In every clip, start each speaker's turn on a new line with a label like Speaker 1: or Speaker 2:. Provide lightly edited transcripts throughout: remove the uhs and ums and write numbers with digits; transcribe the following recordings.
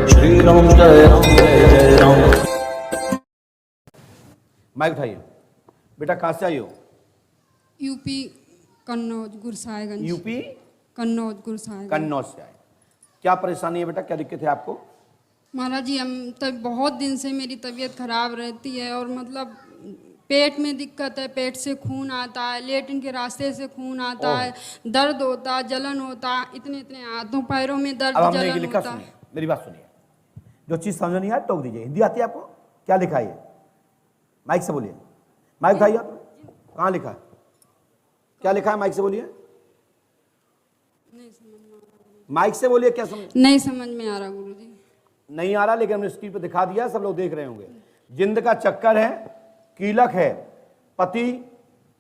Speaker 1: श्री राम जय राम जय जय राम।
Speaker 2: माइक उठाइए। बेटा कहाँ से आई हो?
Speaker 3: यूपी कन्नौज गुरसाहिबगंज।
Speaker 2: यूपी
Speaker 3: कन्नौज गुरसाहिबगंज।
Speaker 2: कन्नौज से आए। क्या परेशानी है बेटा, क्या दिक्कत है आपको?
Speaker 3: महाराज जी, हम तब बहुत दिन से मेरी तबीयत खराब रहती है और मतलब पेट में दिक्कत है, पेट से खून आता है, लेटरिन के रास्ते से खून आता है, दर्द होता है, जलन होता है, इतने इतने हाथों पैरों में दर्द
Speaker 2: अब हमने ये
Speaker 3: जलन
Speaker 2: लिखा,
Speaker 3: होता
Speaker 2: सुनिए
Speaker 3: है।
Speaker 2: मेरी बात सुनिए। जो चीज समझ नहीं आए टोक दीजिए। हिंदी आती है आपको? क्या लिखा है ये? माइक से बोलिए। माइक उठाइए आप। कहाँ लिखा है? क्या लिखा है? माइक से बोलिए। माइक से बोलिए। क्या समझ
Speaker 3: नहीं समझ में आ रहा गुरुजी।
Speaker 2: नहीं आ रहा, लेकिन हमने स्क्रीन पे दिखा दिया, सब लोग देख रहे होंगे। जिंद का चक्कर है, कीलक है, पति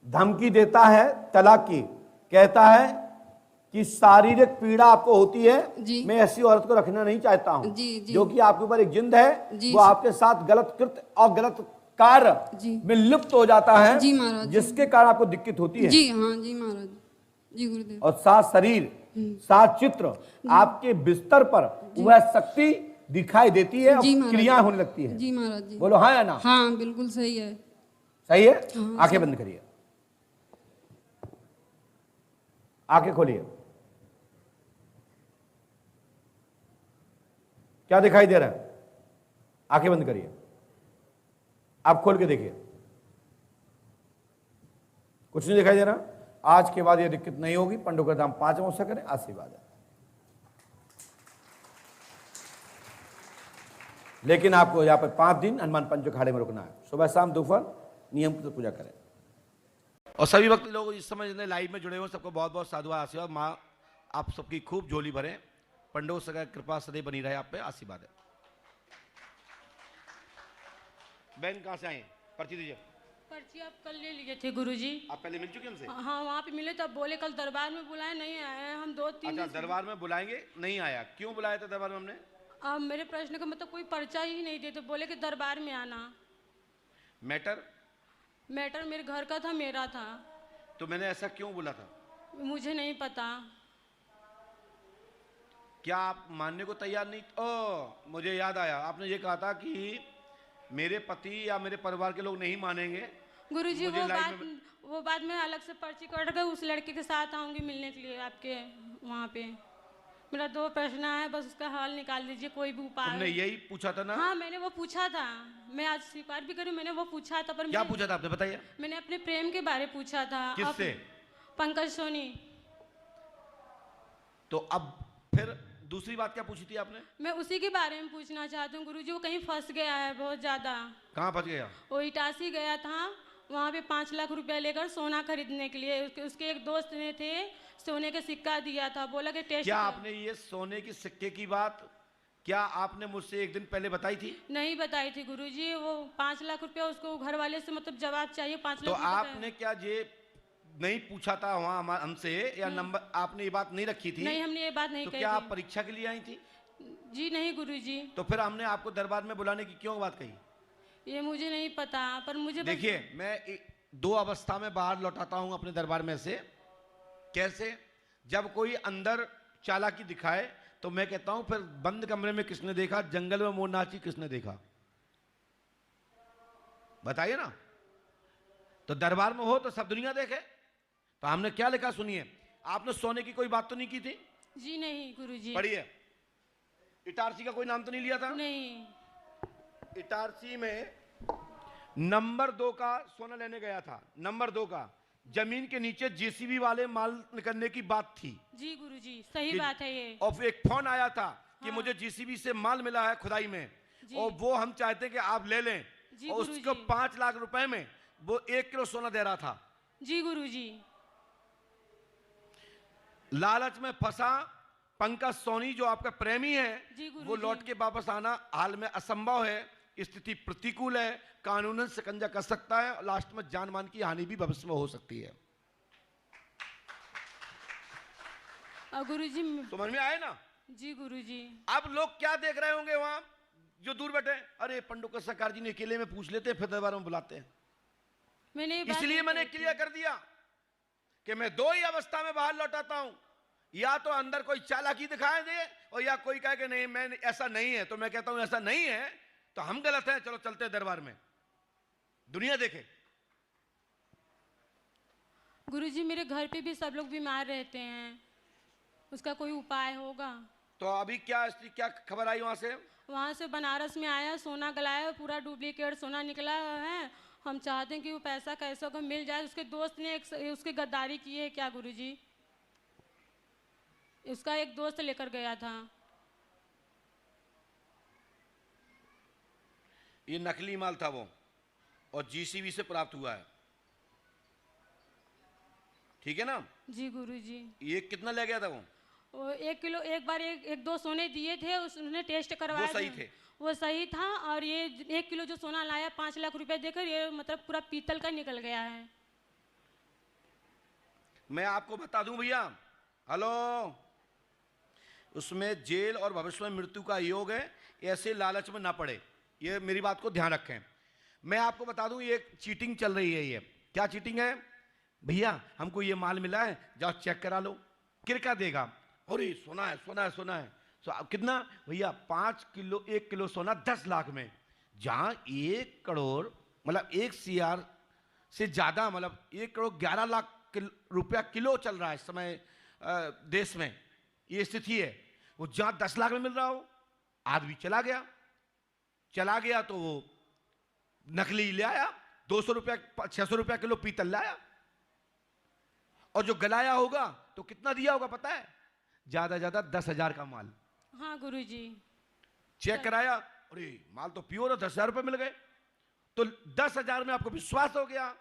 Speaker 2: धमकी देता है तलाक की, कहता है कि शारीरिक पीड़ा आपको होती है,
Speaker 3: जी।
Speaker 2: मैं ऐसी औरत को रखना नहीं चाहता हूं।
Speaker 3: जी, जी।
Speaker 2: जो कि आपके ऊपर एक जिंद है,
Speaker 3: जी,
Speaker 2: वो आपके साथ गलत कृत्य और गलत कार्य
Speaker 3: जी।
Speaker 2: में लिप्त हो जाता है,
Speaker 3: जी महाराज जी।
Speaker 2: जिसके कारण आपको दिक्कत होती है।
Speaker 3: जी हाँ जी महाराज जी गुरुदेव।
Speaker 2: और सात शरीर, सात चित्र, आपके बिस्तर पर वह शक्ति दिखाई देती है और
Speaker 3: जी महाराज।
Speaker 2: क्रियाएं होने लगती है।
Speaker 3: जी महाराज जी।
Speaker 2: बोलो हाँ या ना?
Speaker 3: हाँ बिल्कुल सही है।
Speaker 2: सही है?
Speaker 3: हाँ,
Speaker 2: आंखें बंद करिए, आंखें खोलिए। क्या दिखाई दे रहा है? आंखें बंद करिए, आप खोल के देखिए। कुछ नहीं दिखाई दे रहा? आज के बाद ये दिक्कत नहीं होगी। पंडों का दाम 5 अमावस्या करें, आशीर्वाद है। लेकिन आपको यहाँ पर 5 दिन हनुमान पंच अखाड़े में रुकना है। सुबह शाम दोपहर नियम की पूजा करें। और सभी भक्त लोग इस समय लाइव में जुड़े हुए, सबको बहुत बहुत साधुवाद आशीर्वाद। माँ आप सबकी खूब झोली भरे, पंडों से कृपा सदैव बनी रहे, आप पे आशीर्वाद है। बहन कहाँ से आए? पर्ची दीजिए।
Speaker 4: पर्ची आप कल ले लिए थे गुरुजी।
Speaker 2: आप पहले मिल चुके हमसे?
Speaker 4: हाँ वहाँ पे मिले, तब बोले कल दरबार में बुलाए, नहीं आए हैं हम 2-3
Speaker 2: अच्छा, दरबार में बुलाएंगे, नहीं आया। क्यों बुलाया था दरबार में हमने?
Speaker 4: अब मेरे प्रश्न का मतलब कोई पर्चा ही नहीं दे, तो बोले कि दरबार में आना।
Speaker 2: मैटर
Speaker 4: मैटर मेरे घर का था, मेरा था।
Speaker 2: तो मैंने ऐसा क्यों बोला था?
Speaker 4: मुझे नहीं पता।
Speaker 2: क्या आप मानने को तैयार नहीं? मुझे याद आया, आपने ये कहा था कि मेरे पति या मेरे परिवार के लोग नहीं मानेंगे।
Speaker 4: गुरुजी
Speaker 2: मुझे
Speaker 4: वो बात मैं अलग से पर्ची कट कर उस लड़के के साथ आऊंगी मिलने के लिए आपके वहाँ पे। मेरा 2 प्रश्न है, बस उसका हल निकाल दीजिए, कोई भी उपाय।
Speaker 2: तुमने यही पूछा था ना?
Speaker 4: हाँ मैंने वो पूछा था, मैं आज स्वीकार भी करूँ, मैंने वो पूछा था। पर
Speaker 2: क्या पूछा था आपने, बताइए?
Speaker 4: मैंने अपने प्रेम के बारे पूछा था।
Speaker 2: किससे?
Speaker 4: पंकज सोनी।
Speaker 2: तो अब फिर दूसरी बात क्या पूछी थी आपने?
Speaker 4: मैं उसी के बारे में पूछना चाहती हूँ गुरुजी। वो कहीं फंस गया है बहुत ज्यादा।
Speaker 2: कहाँ फंस गया?
Speaker 4: वो इटारसी गया था, वहाँ पे 5 लाख रुपया लेकर सोना खरीदने के लिए। उसके एक दोस्त ने थे सोने का सिक्का दिया था, बोला कि टेस्ट।
Speaker 2: क्या आपने ये सोने के सिक्के की बात क्या आपने मुझसे एक दिन पहले बताई थी?
Speaker 4: नहीं बताई थी गुरुजी। वो 5 लाख रुपया उसको घर वाले से मतलब जवाब चाहिए 5 लाख।
Speaker 2: तो आपने क्या ये नहीं पूछा था वहाँ हमसे, या नंबर आपने ये बात नहीं रखी थी?
Speaker 4: नहीं हमने ये बात नहीं
Speaker 2: तो
Speaker 4: कही
Speaker 2: क्या
Speaker 4: थी।
Speaker 2: आप परीक्षा के लिए आई थी?
Speaker 4: जी नहीं गुरुजी।
Speaker 2: तो फिर हमने आपको दरबार में बुलाने की क्यों बात कही?
Speaker 4: ये मुझे नहीं पता, पर मुझे
Speaker 2: देखिए, मैं 2 अवस्था में बाहर लौटाता हूं अपने दरबार में से। कैसे? जब कोई अंदर चालाकी दिखाए तो मैं कहता हूं फिर बंद कमरे में किसने देखा, जंगल में मोर नाची किसने देखा? बताइए ना। तो दरबार में हो तो सब दुनिया देखे। तो हमने क्या लिखा सुनिए। आपने सोने की कोई बात तो नहीं की थी?
Speaker 4: जी नहीं गुरुजी।
Speaker 2: पढ़िए। इटारसी का कोई नाम तो नहीं लिया था?
Speaker 4: नहीं।
Speaker 2: इटारसी में नंबर 2 का सोना लेने गया था। नंबर 2 का जमीन के नीचे जेसीबी वाले माल निकलने की बात थी।
Speaker 4: जी गुरुजी सही बात है ये।
Speaker 2: और एक फोन आया था कि
Speaker 4: हाँ।
Speaker 2: मुझे जेसीबी से माल मिला है खुदाई में,
Speaker 4: जी।
Speaker 2: और वो हम चाहते हैं कि आप ले लें।
Speaker 4: जी
Speaker 2: और
Speaker 4: गुरुजी।
Speaker 2: उसको 5 लाख रुपए में वो 1 किलो सोना दे रहा था।
Speaker 4: जी गुरुजी।
Speaker 2: लालच में फंसा पंकज सोनी जो आपका प्रेमी है,
Speaker 4: जी गुरुजी।
Speaker 2: वो लौट के वापस आना हाल में असंभव है। स्थिति प्रतिकूल है, कानूनन शिकंजा कर सकता है, और लास्ट में जान मान की हानि भी भविष्य में हो सकती है।
Speaker 4: गुरुजी
Speaker 2: समझ में आए ना?
Speaker 4: जी गुरुजी।
Speaker 2: अब लोग क्या देख रहे होंगे वहां जो दूर बैठे, अरे पंडू का सरकार जी ने अकेले में पूछ लेते हैं, फिर दरबार में बुलाते हैं।
Speaker 4: मैंने
Speaker 2: इसलिए मैंने क्लियर कर दिया कि मैं 2 ही अवस्था में बाहर लौटाता हूं, या तो अंदर कोई चालाकी दिखाई दे और या कोई कहे कि नहीं मैं ऐसा नहीं है, तो मैं कहता हूं ऐसा नहीं है तो हम गलत हैं, चलो चलते हैं दरबार में, दुनिया देखे।
Speaker 4: गुरुजी मेरे घर पे भी सब लोग बीमार रहते हैं, उसका कोई उपाय होगा?
Speaker 2: तो अभी क्या खबर आई वहां से?
Speaker 4: वहाँ से बनारस में आया, सोना गलाया, पूरा डुप्लीकेट सोना निकला है। हम चाहते हैं कि वो पैसा कैसे को मिल जाए। उसके दोस्त ने उसकी गद्दारी की है क्या गुरुजी? उसका एक दोस्त लेकर गया था।
Speaker 2: ये नकली माल था वो, और जीसीबी से प्राप्त हुआ है, ठीक है ना?
Speaker 4: जी गुरुजी।
Speaker 2: ये कितना ले गया था वो?
Speaker 4: 1 किलो, एक बार एक दो सोने दिए थे, उसने टेस्ट करवाया,
Speaker 2: वो सही थे?
Speaker 4: वो सही था। और ये 1 किलो जो सोना लाया 5 लाख रुपए देकर, ये मतलब पूरा पीतल का निकल गया है।
Speaker 2: मैं आपको बता दूं भैया, हेलो, उसमें जेल और भविष्य में मृत्यु का योग है, ऐसे लालच में ना पड़े, ये मेरी बात को ध्यान रखें। मैं आपको बता दूं ये चीटिंग चल रही है। ये क्या चीटिंग है भैया? हमको ये माल मिला है, जाओ चेक करा लो, किरका देगा, अरे सोना है सोना है सोना है। कितना भैया? 5 किलो, 1 किलो सोना 10 लाख में, जहां 1 करोड़ मतलब 1 CR से ज्यादा, मतलब 1 करोड़ 11 लाख रुपया किलो चल रहा है इस समय देश में, ये स्थिति है। वो जहां 10 लाख में मिल रहा हो, आदमी चला गया तो वो नकली ले आया, 200 रुपया 600 रुपया किलो पीतल लाया, और जो गलाया होगा तो कितना दिया होगा पता है? ज्यादा 10,000 का माल।
Speaker 4: हाँ गुरुजी।
Speaker 2: चेक कराया, अरे माल तो प्योर है, 10,000 रुपए मिल गए। तो 10,000 में आपको विश्वास हो गया,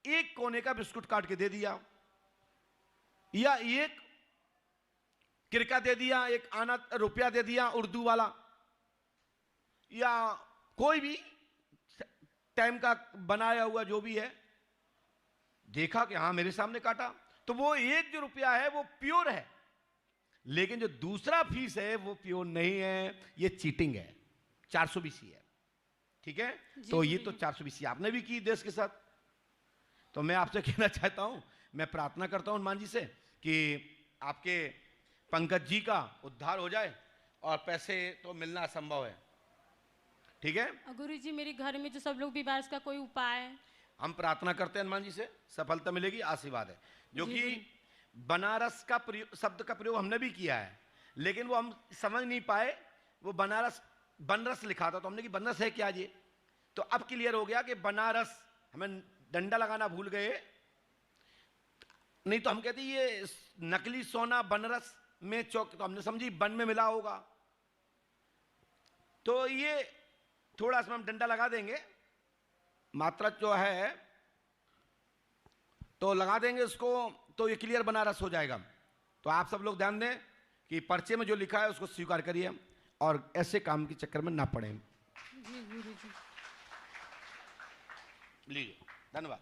Speaker 2: एक कोने का बिस्कुट काट के दे दिया, या एक किरका दे दिया, एक आना रुपया दे दिया उर्दू वाला, या कोई भी टाइम का बनाया हुआ जो भी है, देखा कि हाँ मेरे सामने काटा, तो वो एक जो रुपया है वो प्योर है, लेकिन जो दूसरा फीस है वो प्योर नहीं है, ये चीटिंग है, 420 है, ठीक है? तो ये तो 420 आपने भी की देश के साथ। तो मैं आपसे कहना चाहता हूं, मैं प्रार्थना करता हूं हनुमान जी से कि आपके पंकज जी का उद्धार हो जाए, और पैसे तो मिलना असंभव है, ठीक है?
Speaker 4: गुरुजी मेरे घर में जो सब लोग बीमार, इसका कोई उपाय है?
Speaker 2: हम प्रार्थना करते हैं हनुमान जी से, सफलता मिलेगी, आशीर्वाद है। जो कि बनारस का शब्द का प्रयोग हमने भी किया है, लेकिन वो हम समझ नहीं पाए, वो बनरस लिखा था, तो हमने कि बनरस है क्या ये? तो अब क्लियर हो गया कि बनारस, हमें डंडा लगाना भूल गए, नहीं तो हम कहते ये नकली सोना बनरस में चौक, तो हमने समझी बन में मिला होगा, तो ये थोड़ा सा हम डंडा लगा देंगे, मात्रा जो है तो लगा देंगे इसको, तो ये क्लियर बनारस हो जाएगा। तो आप सब लोग ध्यान दें कि पर्चे में जो लिखा है उसको स्वीकार करिए, और ऐसे काम के चक्कर में ना पड़े।
Speaker 4: जी गुरुजी।
Speaker 2: लीजिए, धन्यवाद,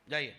Speaker 2: जाइए।